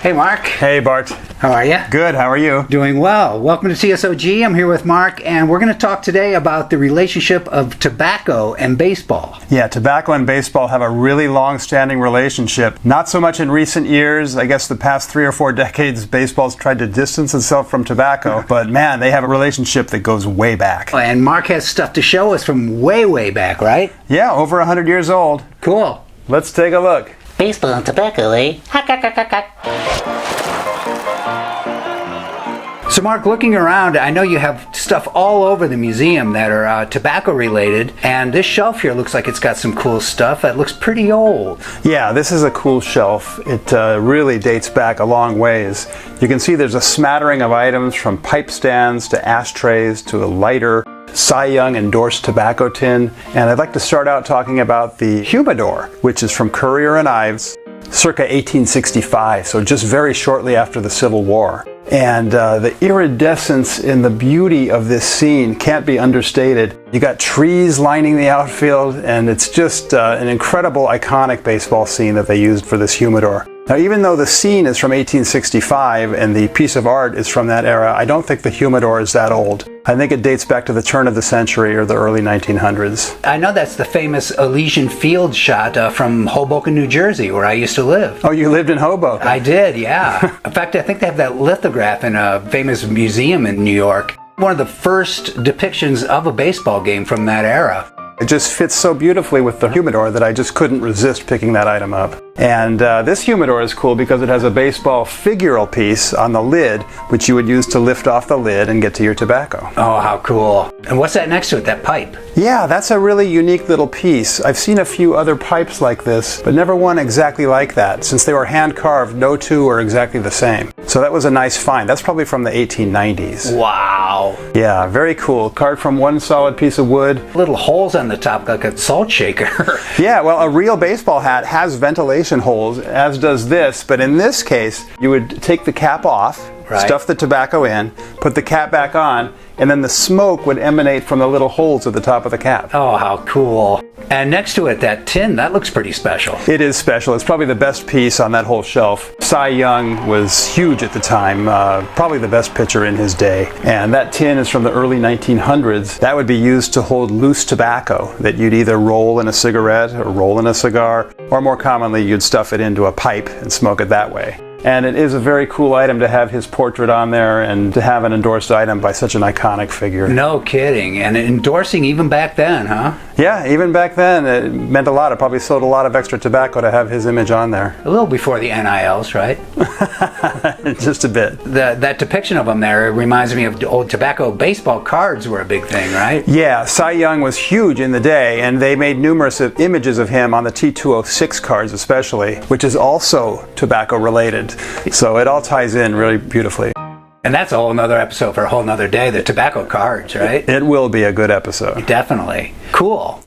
Hey, Mark. Hey, Bart. How are you? Good. How are you? Doing well. Welcome to TSOG. I'm here with Mark, and we're going to talk today about the relationship of tobacco and baseball. Yeah, tobacco and baseball have a really long-standing relationship. Not so much in recent years. I guess the past 3 or 4 decades, baseball's tried to distance itself from tobacco. But man, they have a relationship that goes way back. And Mark has stuff to show us from way back, right? Yeah, over 100 years old. Cool. Let's take a look. Baseball and tobacco, eh? So, Mark, looking around, I know you have stuff all over the museum that are tobacco related, and this shelf here looks like it's got some cool stuff. It looks pretty old. Yeah, this is a cool shelf. It really dates back a long ways. You can see there's a smattering of items from pipe stands to ashtrays to a lighter, Cy Young endorsed tobacco tin, and I'd like to start out talking about the humidor, which is from Currier and Ives, circa 1865, so just very shortly after the Civil War. And the iridescence and the beauty of this scene can't be understated. You got trees lining the outfield, and it's just an incredible, iconic baseball scene that they used for this humidor. Now, even though the scene is from 1865 and the piece of art is from that era, I don't think the humidor is that old. I think it dates back to the turn of the century or the early 1900s. I know that's the famous Elysian Field shot from Hoboken, New Jersey, where I used to live. Oh, you lived in Hoboken? I did, yeah. In fact, I think they have that lithograph in a famous museum in New York. One of the first depictions of a baseball game from that era. It just fits so beautifully with the humidor that I just couldn't resist picking that item up. And this humidor is cool because it has a baseball figural piece on the lid, which you would use to lift off the lid and get to your tobacco. Oh, how cool. And what's that next to it, that pipe? Yeah, that's a really unique little piece. I've seen a few other pipes like this, but never one exactly like that. Since they were hand carved, no two are exactly the same. So that was a nice find. That's probably from the 1890s. Wow. Yeah, very cool. Carved from one solid piece of wood. Little holes on the top like a salt shaker. Yeah, well, a real baseball hat has ventilation holes, as does this, but in this case, you would take the cap off, right, stuff the tobacco in, put the cap back on, and then the smoke would emanate from the little holes at the top of the cap. Oh, how cool. And next to it, that tin, that looks pretty special. It is special. It's probably the best piece on that whole shelf. Cy Young was huge at the time, probably the best pitcher in his day. And that tin is from the early 1900s. That would be used to hold loose tobacco that you'd either roll in a cigarette or roll in a cigar, or more commonly, you'd stuff it into a pipe and smoke it that way. And it is a very cool item to have his portrait on there and to have an endorsed item by such an iconic figure. No kidding. And endorsing even back then, huh? Yeah, even back then it meant a lot. It probably sold a lot of extra tobacco to have his image on there. A little before the NILs, right? Just a bit. That depiction of him there reminds me of old tobacco. Baseball cards were a big thing, right? Yeah, Cy Young was huge in the day, and they made numerous images of him on the T206 cards especially, which is also tobacco related. So it all ties in really beautifully. And that's a whole nother episode for a whole nother day, the tobacco cards, right? It will be a good episode. Definitely. Cool.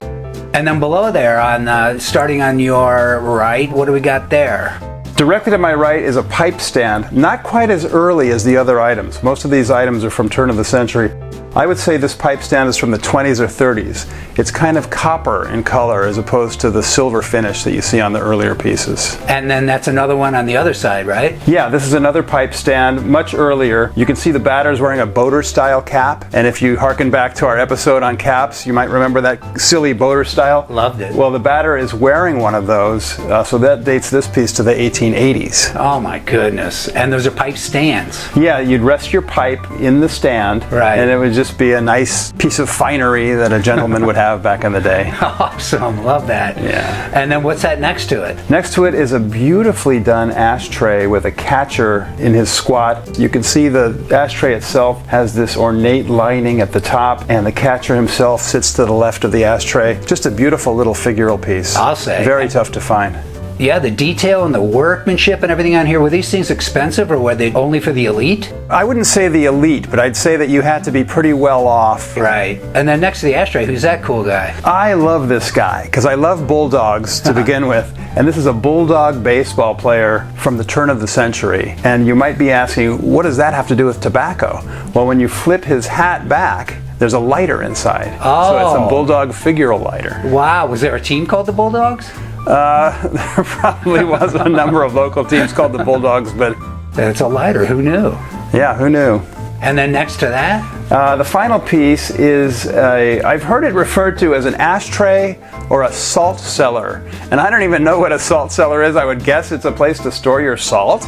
And then below there, on starting on your right, what do we got there? Directly to my right is a pipe stand, not quite as early as the other items. Most of these items are from turn of the century. I would say this pipe stand is from the 20s or 30s. It's kind of copper in color as opposed to the silver finish that you see on the earlier pieces. And then that's another one on the other side, right? Yeah, this is another pipe stand, much earlier. You can see the batter's wearing a boater style cap, and if you harken back to our episode on caps, you might remember that silly boater style. Loved it. Well, the batter is wearing one of those, so that dates this piece to the 1880s. Oh my goodness. And those are pipe stands. Yeah, you'd rest your pipe in the stand, right, and it would just be a nice piece of finery that a gentleman would have back in the day. Awesome, love that. Yeah. And then what's that next to it? Next to it is a beautifully done ashtray with a catcher in his squat. You can see the ashtray itself has this ornate lining at the top, and the catcher himself sits to the left of the ashtray. Just a beautiful little figural piece. I'll say. Very tough to find. Yeah, the detail and the workmanship and everything on here, were these things expensive, or were they only for the elite? I wouldn't say the elite, but I'd say that you had to be pretty well off. Right. And then next to the ashtray, who's that cool guy? I love this guy because I love bulldogs to begin with. And this is a bulldog baseball player from the turn of the century. And you might be asking, what does that have to do with tobacco? Well, when you flip his hat back, there's a lighter inside. Oh. So it's a bulldog figural lighter. Wow, was there a team called the Bulldogs? There probably was a number of local teams called the Bulldogs, but That's a lighter. Who knew? yeah, who knew? And then next to that, The final piece is, I've heard it referred to as an ashtray or a salt cellar. And I don't even know what a salt cellar is. I would guess it's a place to store your salt.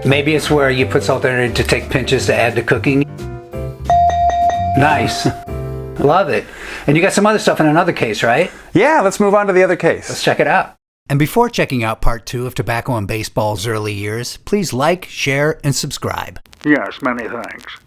maybe it's where you put salt in it to take pinches to add to cooking. Nice. Love it. And you got some other stuff in another case, right? Yeah, let's move on to the other case. Let's check it out. And before checking out part 2 of Tobacco and Baseball's early years, please like, share, and subscribe. Yes, many thanks.